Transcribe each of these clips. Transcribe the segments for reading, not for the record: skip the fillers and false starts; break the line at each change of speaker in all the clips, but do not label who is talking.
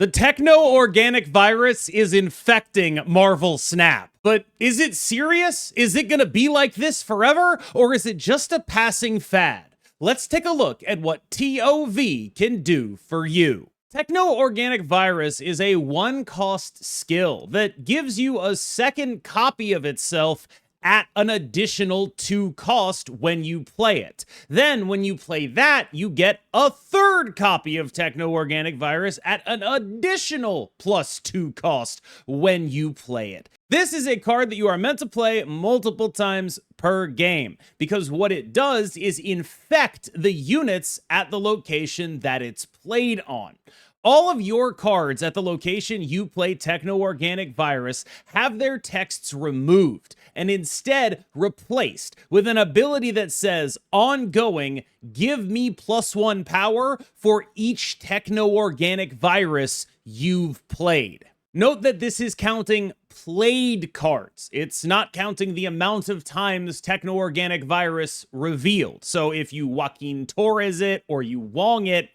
The Techno-Organic Virus is infecting Marvel Snap. But is it serious? Is it gonna be like this forever? Or is it just a passing fad? Let's take a look at what TOV can do for you. Techno-Organic Virus is a one-cost skill that gives you a second copy of itself at an additional 2 cost when you play it. Then when you play that, you get a third copy of Techno-Organic Virus at an additional +2 cost when you play it. This is a card that you are meant to play multiple times per game, because what it does is infect the units at the location that it's played on. All of your cards at the location you play Techno-Organic Virus have their texts removed and instead replaced with an ability that says, ongoing, give me +1 power for each Techno-Organic Virus you've played. Note that this is counting played cards. It's not counting the amount of times Techno-Organic Virus revealed. So if you Joaquin Torres it or you Wong it,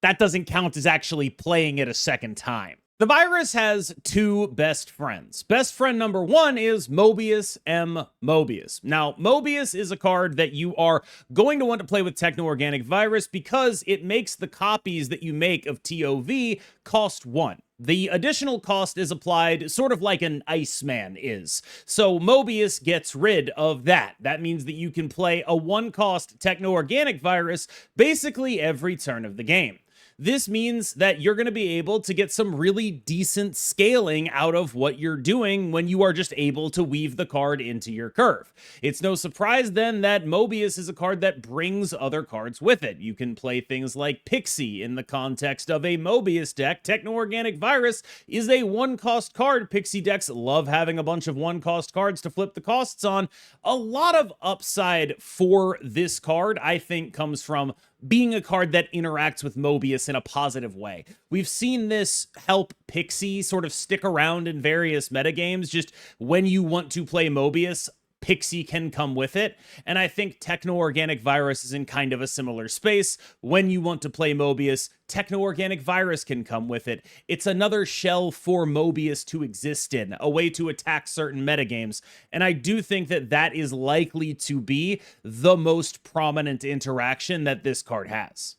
that doesn't count as actually playing it a second time. The virus has 2 best friends. Best friend number 1 is Mobius M. Mobius. Now, Mobius is a card that you are going to want to play with Techno-Organic Virus because it makes the copies that you make of TOV cost 1. The additional cost is applied sort of like an Iceman is. So Mobius gets rid of that. That means that you can play a 1-cost Techno-Organic Virus basically every turn of the game. This means that you're going to be able to get some really decent scaling out of what you're doing when you are just able to weave the card into your curve. It's no surprise then that Mobius is a card that brings other cards with it. You can play things like Pixie in the context of a Mobius deck. Techno-Organic Virus is a 1-cost card. Pixie decks love having a bunch of 1-cost cards to flip the costs on. A lot of upside for this card, I think, comes from being a card that interacts with Mobius in a positive way. We've seen this help Pixie sort of stick around in various metagames. Just when you want to play Mobius, Pixie can come with it. And I think Techno-Organic Virus is in kind of a similar space. When you want to play Mobius, Techno-Organic Virus can come with it. It's another shell for Mobius to exist in, a way to attack certain metagames. And I do think that that is likely to be the most prominent interaction that this card has.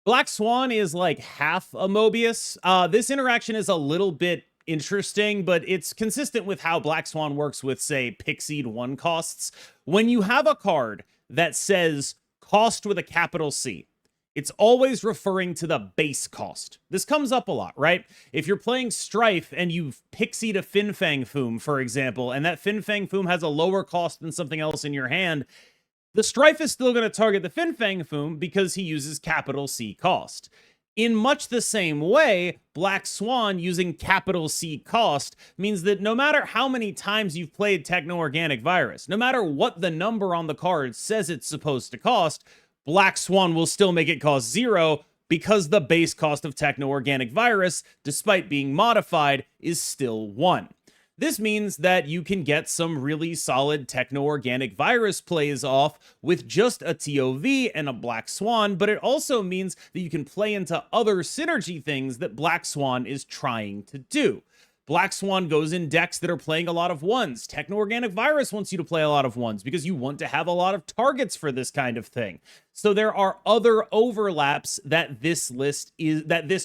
Black Swan is like half a Mobius. This interaction is a little bit interesting, but it's consistent with how Black Swan works with, say, Pixied 1 costs. When you have a card that says cost with a capital C, it's always referring to the base cost. This comes up a lot, right? If you're playing Strife and you've Pixied a Fin Fang Foom, for example, and that Fin Fang Foom has a lower cost than something else in your hand, the Strife is still going to target the Fin Fang Foom because he uses capital C cost. In much the same way, Black Swan using capital C cost means that no matter how many times you've played Techno-Organic Virus, no matter what the number on the card says it's supposed to cost, Black Swan will still make it cost 0 because the base cost of Techno-Organic Virus, despite being modified, is still 1. This means that you can get some really solid Techno-Organic Virus plays off with just a TOV and a Black Swan, but it also means that you can play into other synergy things that Black Swan is trying to do. Black Swan goes in decks that are playing a lot of 1s. Techno-Organic Virus wants you to play a lot of 1s because you want to have a lot of targets for this kind of thing. So there are other overlaps that this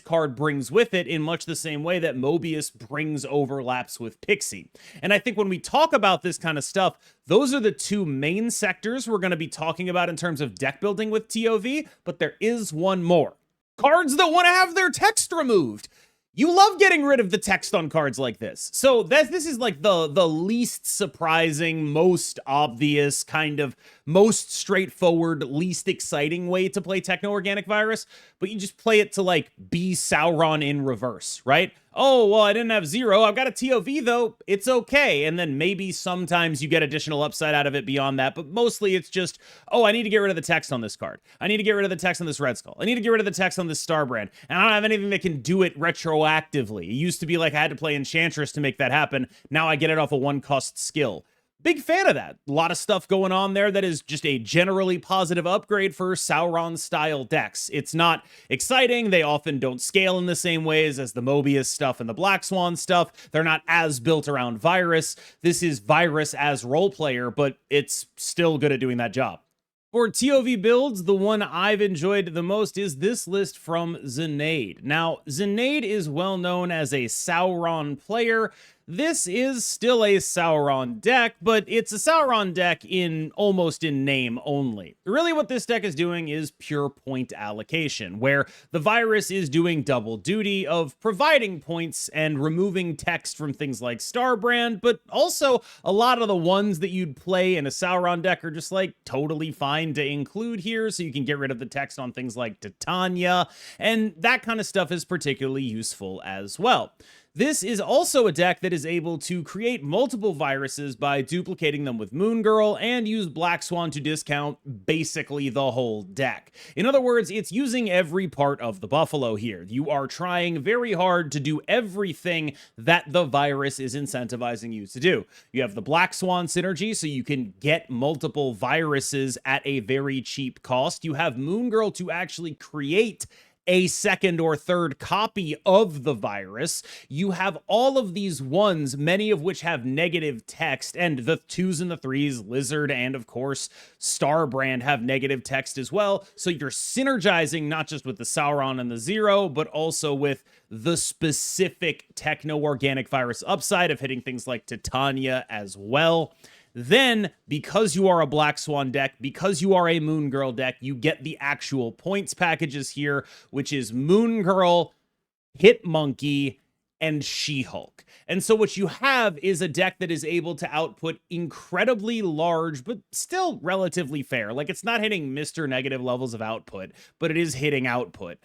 card brings with it in much the same way that Mobius brings overlaps with Pixie. And I think when we talk about this kind of stuff, those are the 2 main sectors we're going to be talking about in terms of deck building with TOV, but there is one more. Cards that want to have their text removed. You love getting rid of the text on cards like this. So this is like the least surprising, most obvious, kind of most straightforward, least exciting way to play Techno-Organic Virus, but you just play it to like be Sauron in reverse, right? Oh, well, I didn't have 0. I've got a TOV though. It's okay. And then maybe sometimes you get additional upside out of it beyond that, but mostly it's just, oh, I need to get rid of the text on this card. I need to get rid of the text on this Red Skull. I need to get rid of the text on this Starbrand. And I don't have anything that can do it retroactively. It used to be like I had to play Enchantress to make that happen. Now I get it off a 1-cost skill. Big fan of that. A lot of stuff going on there that is just a generally positive upgrade for Sauron style decks. It's not exciting. They often don't scale in the same ways as the Mobius stuff and the Black Swan stuff. They're not as built around Virus. This is Virus as role player, but it's still good at doing that job. For TOV builds, the one I've enjoyed the most is this list from Zenade. Now, Zenade is well known as a Sauron player. This is still a Sauron deck, but it's a Sauron deck almost in name only. Really what this deck is doing is pure point allocation, where the Virus is doing double duty of providing points and removing text from things like Starbrand, but also a lot of the ones that you'd play in a Sauron deck are just like totally fine to include here, so you can get rid of the text on things like Titania, and that kind of stuff is particularly useful as well. This is also a deck that is able to create multiple viruses by duplicating them with Moon Girl and use Black Swan to discount basically the whole deck. In other words, it's using every part of the buffalo here. You are trying very hard to do everything that the virus is incentivizing you to do. You have the Black Swan synergy, so you can get multiple viruses at a very cheap cost. You have Moon Girl to actually create a second or third copy of the virus. You have all of these ones, many of which have negative text, and the 2s and the 3s, Lizard, and of course, Starbrand have negative text as well. So you're synergizing not just with the Sauron and the Zero, but also with the specific Techno-Organic Virus upside of hitting things like Titania as well. Then, because you are a Black Swan deck, because you are a Moon Girl deck, you get the actual points packages here, which is Moon Girl, Hit Monkey, and She-Hulk. And so what you have is a deck that is able to output incredibly large, but still relatively fair. Like, it's not hitting Mr. Negative levels of output, but it is hitting output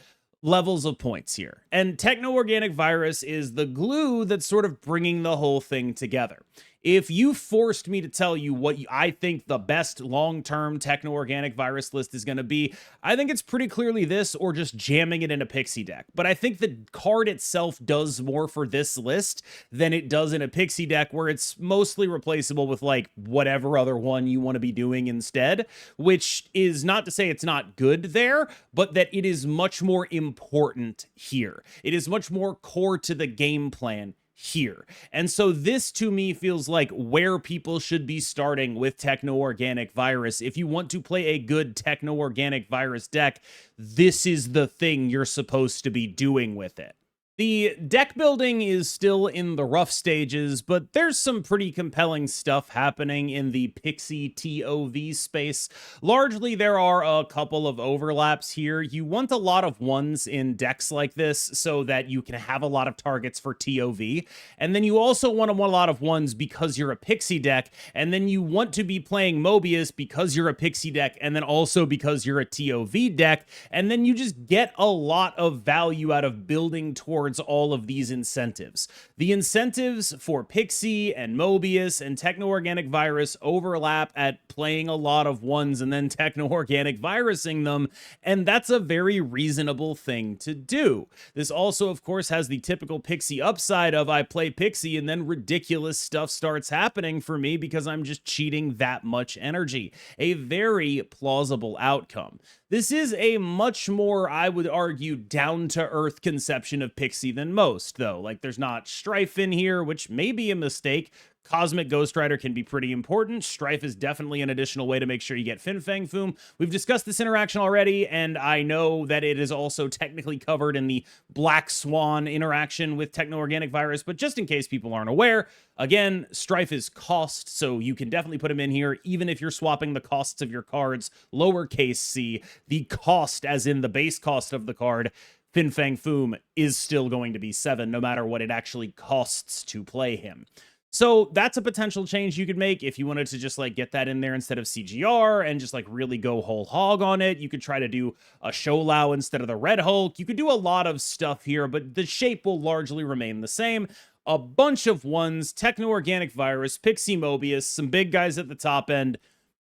levels of points here. And Techno-Organic Virus is the glue that's sort of bringing the whole thing together. If you forced me to tell you what I think the best long-term Techno-Organic Virus list is going to be, I think it's pretty clearly this or just jamming it in a Pixie deck. But I think the card itself does more for this list than it does in a Pixie deck, where it's mostly replaceable with like whatever other one you want to be doing instead, which is not to say it's not good there, but that it is much more important here. It is much more core to the game plan here. And so this to me feels like where people should be starting with Techno-Organic Virus. If you want to play a good Techno-Organic Virus deck, this is the thing you're supposed to be doing with it. The deck building is still in the rough stages, but there's some pretty compelling stuff happening in the Pixie TOV space. Largely, there are a couple of overlaps here. You want a lot of ones in decks like this so that you can have a lot of targets for TOV. And then you also want a lot of ones because you're a Pixie deck, and then you want to be playing Mobius because you're a Pixie deck, and then also because you're a TOV deck, and then you just get a lot of value out of building towards all of these incentives. The incentives for Pixie and Mobius and Techno-Organic Virus overlap at playing a lot of ones and then Techno-Organic Virusing them, and that's a very reasonable thing to do. This also, of course, has the typical Pixie upside of I play Pixie and then ridiculous stuff starts happening for me because I'm just cheating that much energy. A very plausible outcome. This is a much more, I would argue, down-to-earth conception of Pixie than most, though. Like, there's not Strife in here, which may be a mistake. Cosmic Ghost Rider can be pretty important. Strife is definitely an additional way to make sure you get Fin Fang Foom. We've discussed this interaction already, and I know that it is also technically covered in the Black Swan interaction with Techno-Organic Virus, but just in case people aren't aware, again, Strife is cost, so you can definitely put him in here, even if you're swapping the costs of your cards, lowercase c. The cost, as in the base cost of the card, Fin Fang Foom, is still going to be 7, no matter what it actually costs to play him. So that's a potential change you could make if you wanted to just like get that in there instead of CGR and just like really go whole hog on it. You could try to do a Sholau instead of the Red Hulk. You could do a lot of stuff here, but the shape will largely remain the same. A bunch of ones, Techno-Organic Virus, Pixie Mobius, some big guys at the top end.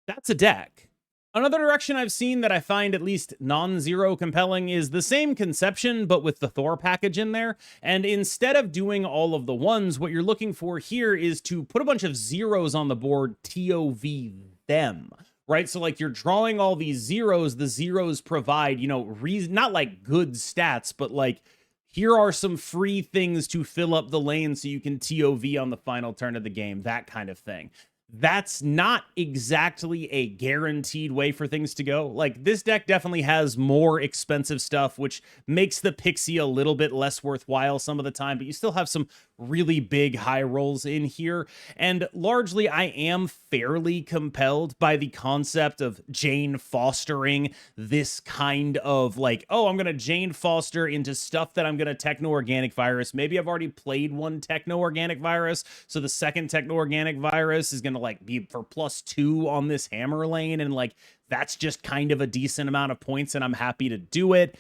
That's a deck. Another direction I've seen that I find at least non-zero compelling is the same conception, but with the Thor package in there. And instead of doing all of the ones, what you're looking for here is to put a bunch of zeros on the board, TOV them. Right? So like you're drawing all these zeros, the zeros provide, not like good stats, but like here are some free things to fill up the lane so you can TOV on the final turn of the game, that kind of thing. That's not exactly a guaranteed way for things to go. Like, this deck definitely has more expensive stuff, which makes the Pixie a little bit less worthwhile some of the time, but you still have some really big high rolls in here. And largely, I am fairly compelled by the concept of Jane fostering this kind of like, oh, I'm going to Jane Foster into stuff that I'm going to Techno-Organic Virus. Maybe I've already played one Techno-Organic Virus, so the second Techno-Organic Virus is going to like be for +2 on this hammer lane, and like that's just kind of a decent amount of points, and I'm happy to do it.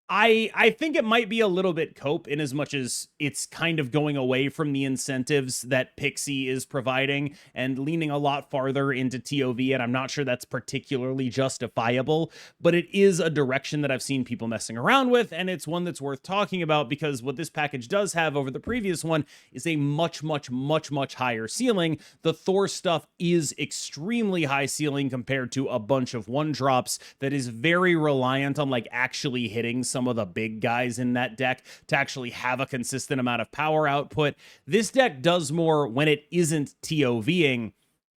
I think it might be a little bit cope in as much as it's kind of going away from the incentives that Pixie is providing and leaning a lot farther into TOV, and I'm not sure that's particularly justifiable, but it is a direction that I've seen people messing around with, and it's one that's worth talking about because what this package does have over the previous one is a much higher ceiling. The Thor stuff is extremely high ceiling compared to a bunch of one drops that is very reliant on like actually hitting some of the big guys in that deck to actually have a consistent amount of power output. This deck does more when it isn't TOVing,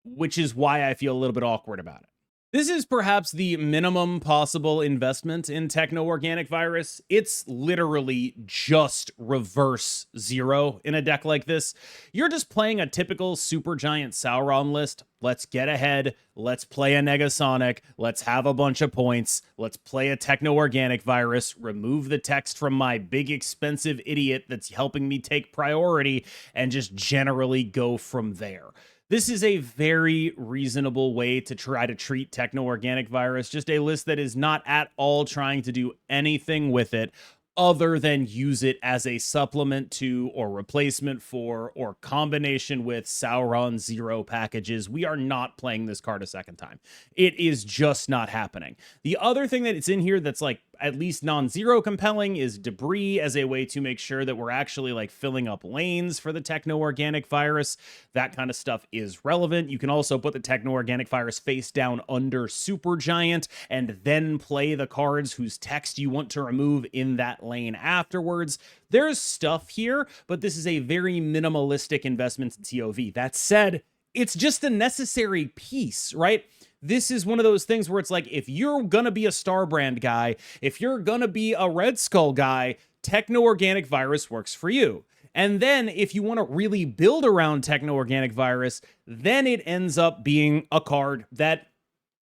which is why I feel a little bit awkward about it. This is perhaps the minimum possible investment in Techno-Organic Virus. It's literally just reverse zero in a deck like this. You're just playing a typical Supergiant Sauron list. Let's get ahead. Let's play a Negasonic. Let's have a bunch of points. Let's play a Techno-Organic Virus. Remove the text from my big expensive idiot that's helping me take priority and just generally go from there. This is a very reasonable way to try to treat Techno-Organic Virus, just a list that is not at all trying to do anything with it other than use it as a supplement to or replacement for or combination with Sauron Zero packages. We are not playing this card a second time. It is just not happening. The other thing that it's in here that's like at least non-zero compelling is Debrii as a way to make sure that we're actually like filling up lanes for the Techno-Organic Virus. That kind of stuff is relevant. You can also put the Techno-Organic Virus face down under Supergiant and then play the cards whose text you want to remove in that lane afterwards. There's stuff here, but this is a very minimalistic investment in TOV. That said, it's just a necessary piece, right? This is one of those things where it's like, if you're gonna be a Starbrand guy, if you're gonna be a Red Skull guy, Techno-Organic Virus works for you. And then if you want to really build around Techno-Organic Virus, then it ends up being a card that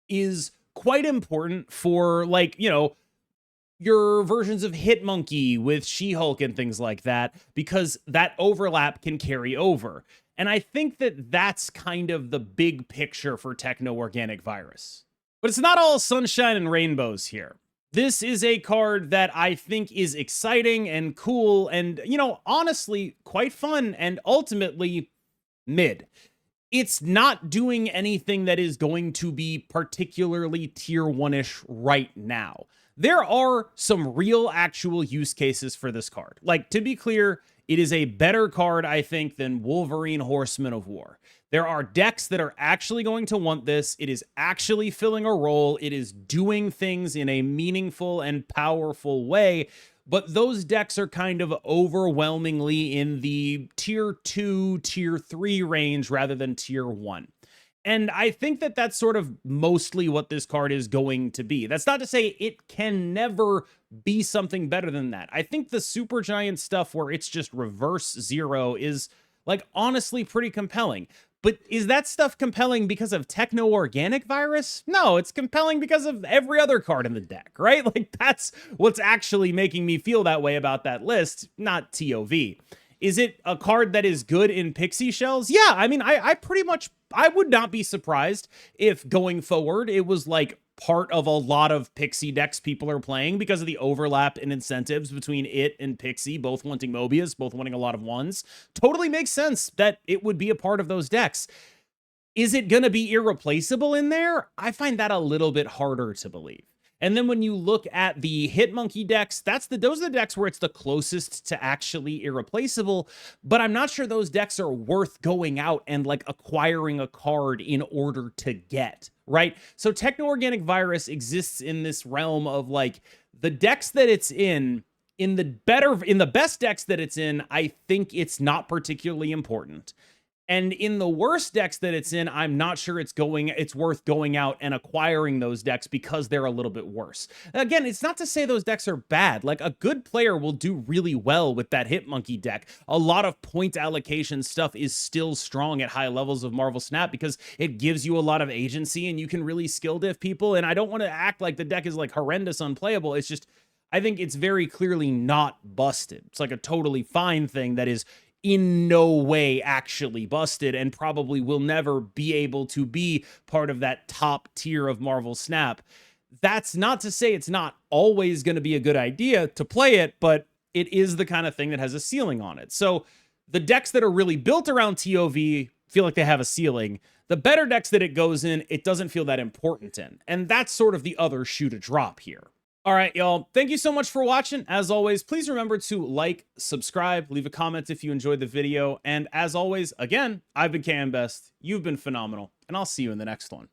is quite important for, like, your versions of Hitmonkey with She-Hulk and things like that, because that overlap can carry over. And I think that that's kind of the big picture for Techno-Organic Virus. But it's not all sunshine and rainbows here. This is a card that I think is exciting and cool and, honestly, quite fun and ultimately mid. It's not doing anything that is going to be particularly tier 1-ish right now. There are some real actual use cases for this card. Like, to be clear, it is a better card, I think, than Wolverine Horseman of War. There are decks that are actually going to want this. It is actually filling a role. It is doing things in a meaningful and powerful way. But those decks are kind of overwhelmingly in the tier 2, tier 3 range rather than tier 1. And I think that that's sort of mostly what this card is going to be. That's not to say it can never be something better than that. I think the Supergiant stuff where it's just reverse zero is, like, honestly pretty compelling. But is that stuff compelling because of Techno-Organic Virus? No, it's compelling because of every other card in the deck, right? Like, that's what's actually making me feel that way about that list, not TOV. Is it a card that is good in Pixie shells? Yeah, I mean, I would not be surprised if going forward it was like part of a lot of Pixie decks people are playing because of the overlap in incentives between it and Pixie, both wanting Mobius, both wanting a lot of ones. Totally makes sense that it would be a part of those decks. Is it going to be irreplaceable in there? I find that a little bit harder to believe. And then when you look at the Hitmonkey decks, those are the decks where it's the closest to actually irreplaceable, but I'm not sure those decks are worth going out and like acquiring a card in order to get, right? So Techno-Organic Virus exists in this realm of like the decks that it's in the best decks that it's in, I think it's not particularly important. And in the worst decks that it's in, I'm not sure it's worth going out and acquiring those decks because they're a little bit worse. Again, it's not to say those decks are bad. Like, a good player will do really well with that Hitmonkey deck. A lot of point allocation stuff is still strong at high levels of Marvel Snap because it gives you a lot of agency and you can really skill diff people. And I don't want to act like the deck is like horrendous unplayable. It's just, I think it's very clearly not busted. It's like a totally fine thing that is in no way actually busted and probably will never be able to be part of that top tier of Marvel Snap. That's not to say it's not always going to be a good idea to play it, but it is the kind of thing that has a ceiling on it. So the decks that are really built around TOV feel like they have a ceiling. The better decks that it goes in, it doesn't feel that important in. And that's sort of the other shoe to drop here. All right, y'all. Thank you so much for watching. As always, please remember to like, subscribe, leave a comment if you enjoyed the video. And as always, again, I've been KMBest. You've been phenomenal, and I'll see you in the next one.